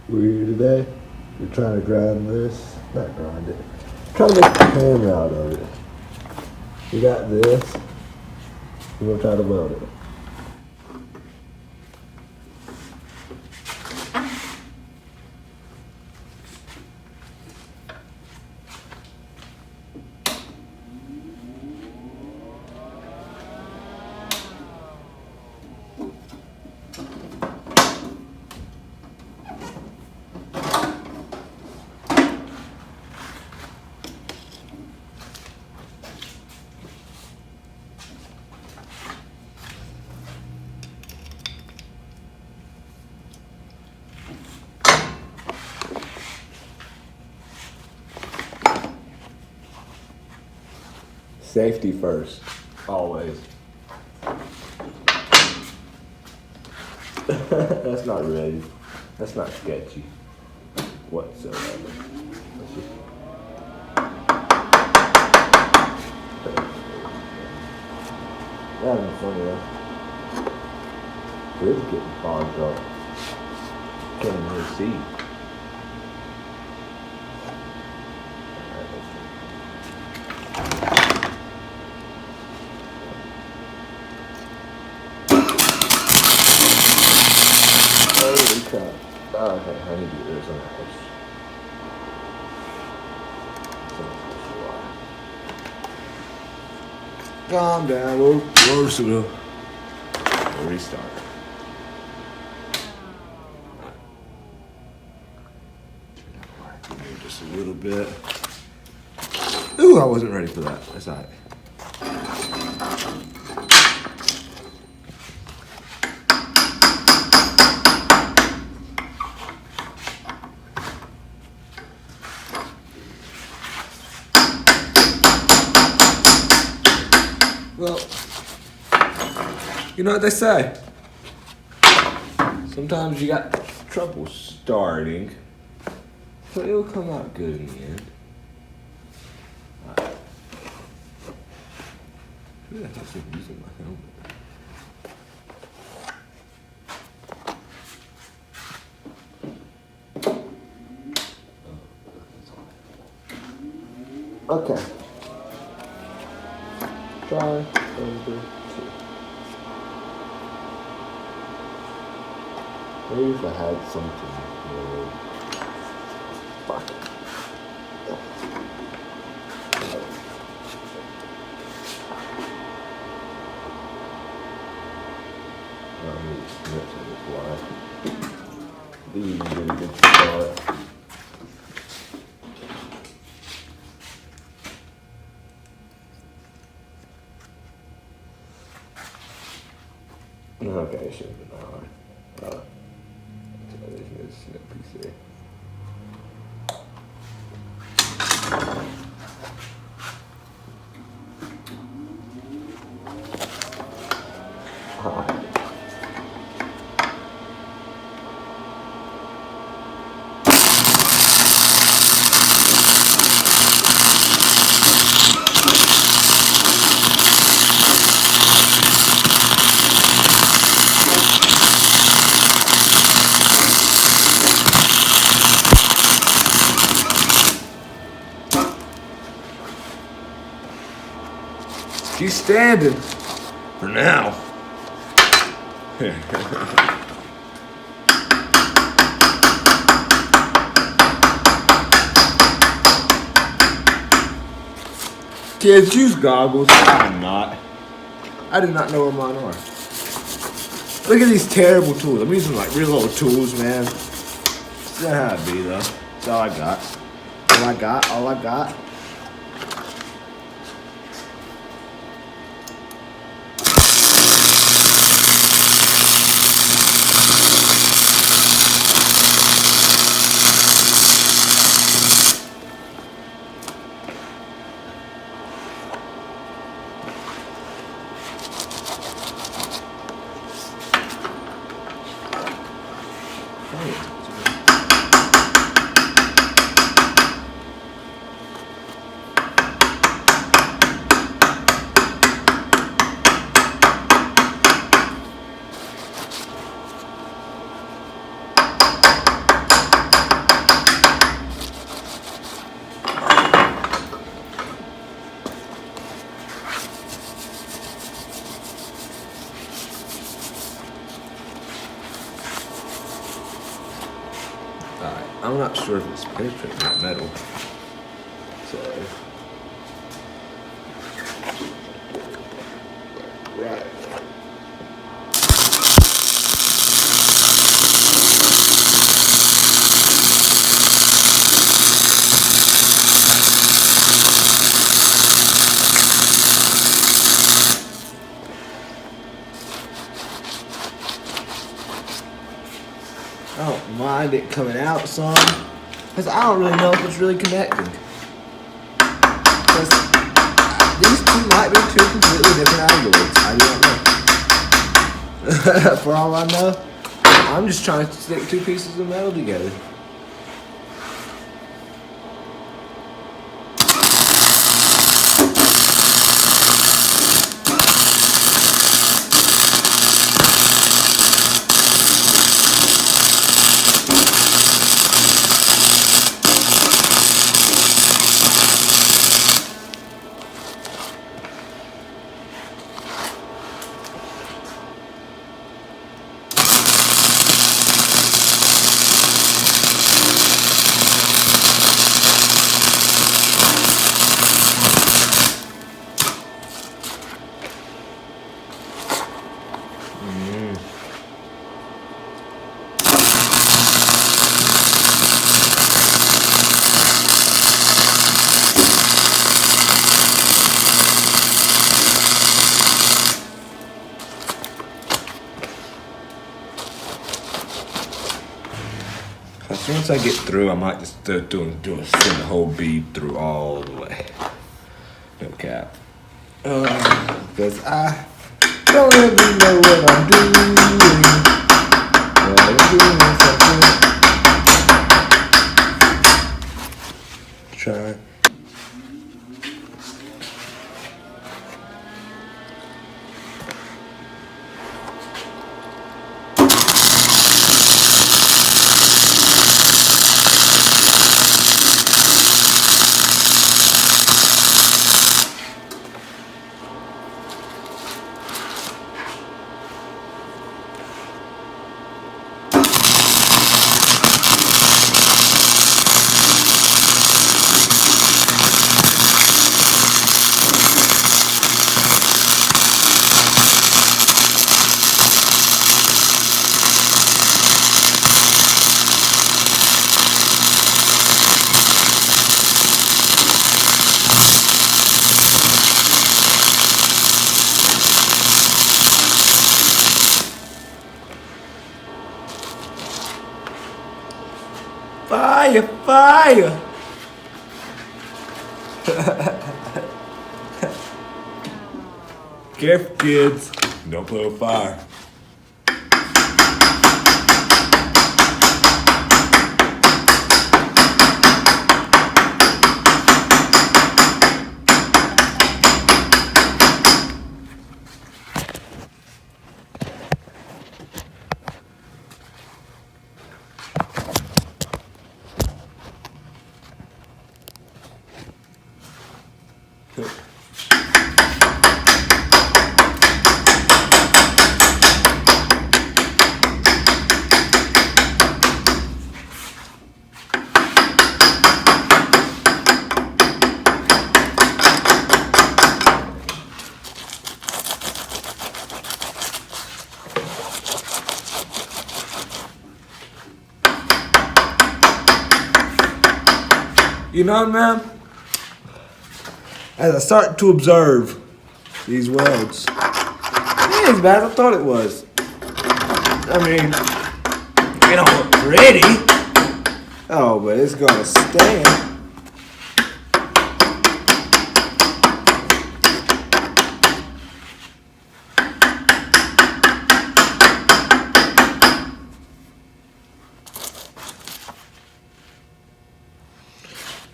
We're here today. We're trying to grind this, not grind it. Trying to make a hammer out of it. We got this. We're gonna try to weld it. Safety first, always. That's not ready. That's not sketchy whatsoever. Let's just... That was funny though. It's getting fogged up. Can't really see. Oh, okay, I need to get this on the edge. Calm down, we'll close it up. We'll restart. Just a little bit. Ooh, I wasn't ready for that. That's all right. Well, you know what they say. Sometimes you got trouble starting, but it'll come out good in the end. Right. Maybe I have to using my helmet. Okay. Try number 2. Maybe if I had something more. Fuck it. These are really good to start. Okay, it should have been alright. There's no snip piece there. She's standing for now. Kids, use goggles. I'm not. I do not know where mine are. Look at these terrible tools. I'm using like real old tools, man. That's how it be though. That's all I got. All I got. Alright, I'm not sure if it's penetrating that metal. So. Right. I don't mind it coming out some, because I don't really know if it's really connecting. Because these two might be two completely different alloys. I do not know. For all I know, I'm just trying to stick two pieces of metal together. Once I get through, I might just start send the whole bead through all the way. No cap. Because I don't really know what I'm doing. What I'm doing is try. Fire, fire! Careful, kids. Don't play with fire. You know, man, as I start to observe these welds, it ain't as bad as I thought it was. I mean, it don't look pretty. Oh, but it's gonna stand.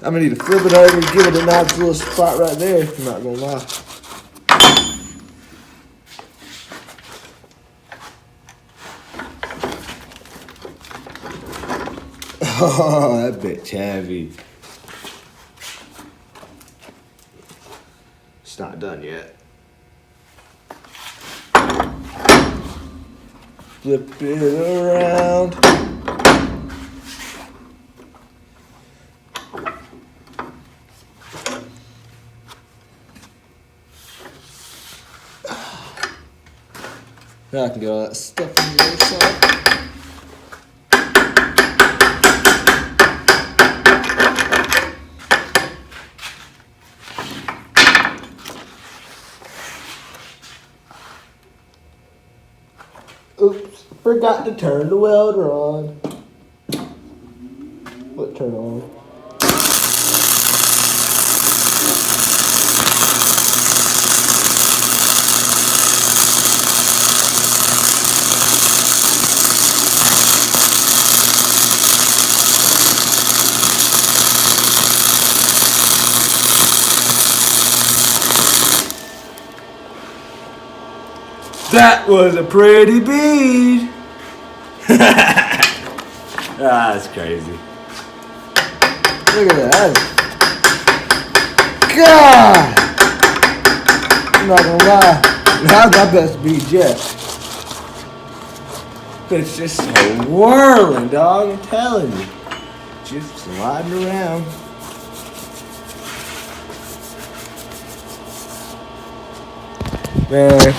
I'm gonna need to flip it over and give it a nice little spot right there. I'm not gonna lie. Oh, that bitch heavy. It's not done yet. Flip it around. Now I can get all that stuff on the other side. Oops, forgot to turn the welder on. What turn on? That was a pretty bead. That's crazy. Look at that. God! I'm not gonna lie. That's my best bead yet. It's just so whirling, dog. I'm telling you. Just sliding around. Man.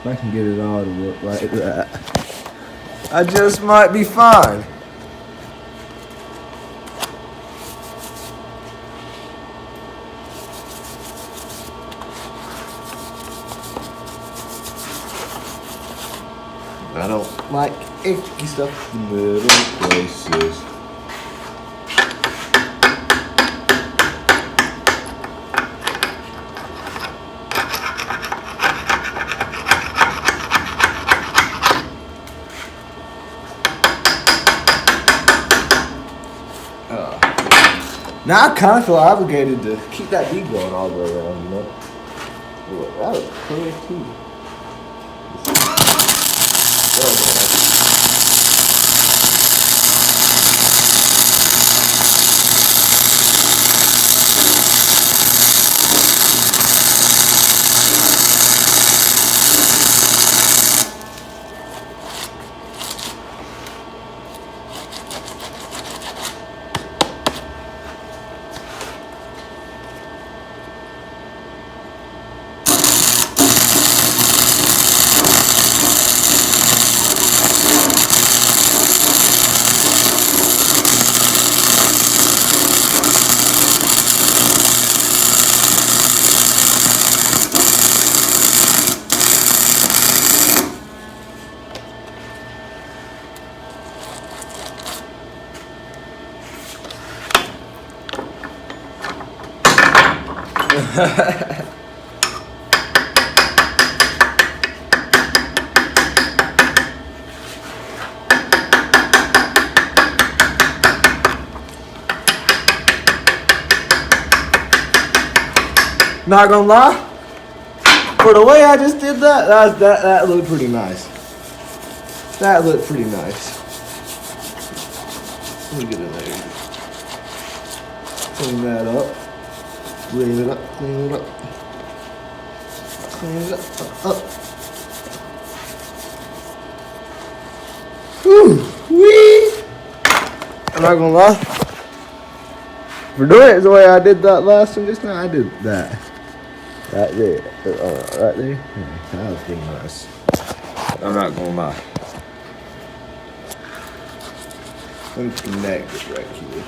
If I can get it all to look like that, I just might be fine. I don't like icky stuff in little places. Now I kind of feel obligated to keep that bead going all the way around, you know? Ooh, that was clear too. Not gonna lie, for the way I just did that looked pretty nice. That looked pretty nice. Let me get in there. Clean that up. Clean it up. Clean it up. Clean it up. Whew, wee. I'm not gonna lie. For doing it the way I did that last one just now, I did that. Right there. Right there. That was pretty nice. I'm not gonna lie. Let me connect it right here.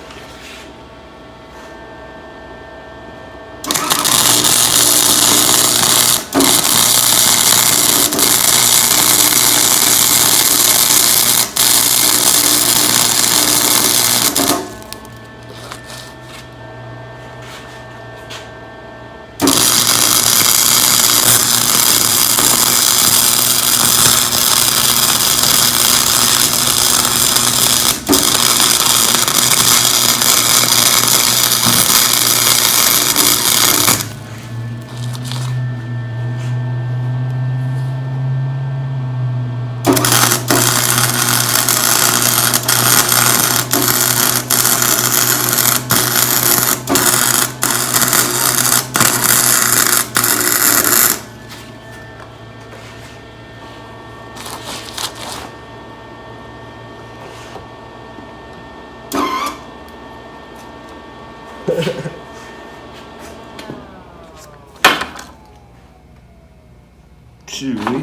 Chewy.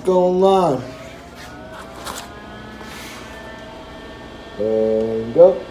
back online. And go.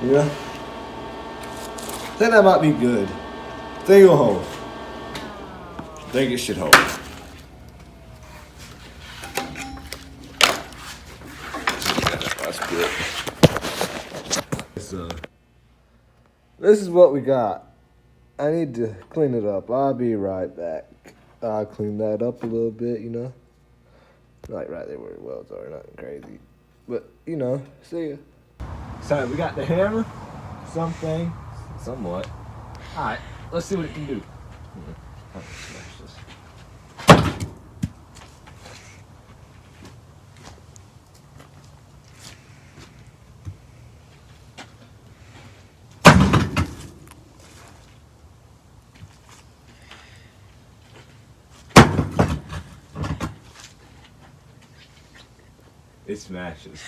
Yeah. I think that might be good. I think it'll hold. I think it should hold. That's good. So, this is what we got. I need to clean it up. I'll be right back. I'll clean that up a little bit, you know. Like right there where the welds are, nothing crazy. But, you know, see ya. So we got the hammer, something, somewhat. Alright, let's see what it can do. Oh, smash this. It smashes.